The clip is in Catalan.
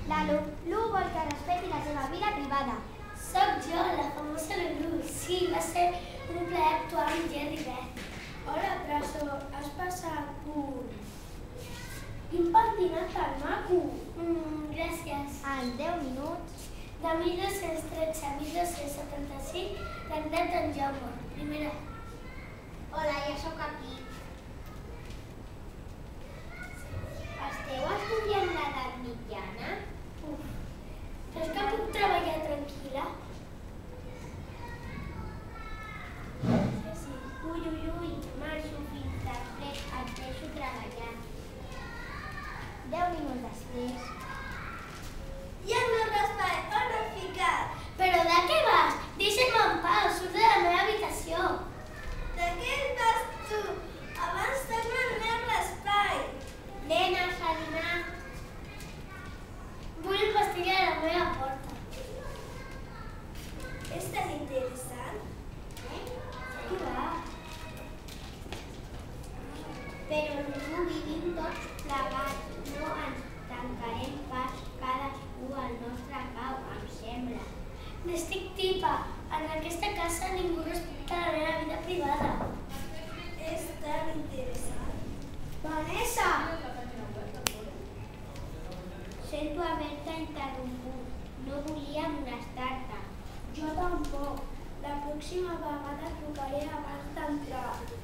La Lu vol que respecti la seva vida privada. Soc jo, la famosa Lulu. Sí, va ser un plaer actuar amb Jerry Beth. Hola, Traçó, has passat un... Quin pentinat tan maco! Gràcies. En 10 minuts... De 1213 a 1275, regnat en Jaume. Primera. Hola, ja sóc aquí. Esteu estudiant l'edat mitjana? Creus que puc treballar tranquil·la? Sí. Ui, marxo fins després, et deixo treballar. 10 minuts després... I el meu raspall, on has ficat? Però de què vas? Deixa'm en pau, surt de la meva habitació. De què vas tu? Abans deixa'm el meu raspall. Nenes, a dinar. Vull el pastell a la meva porta. És tan interessant. Qui va? Però no vivim tots plegats, no ens tancarem pas cadascú al nostre cau, em sembla. N'estic tipa. En aquesta casa ningú respecta la meva vida privada. És tan interessant. Vanessa! Sento haver-te interromput. No volia molestar-te. Jo tampoc. La pròxima vegada trucaré abans d'entrar.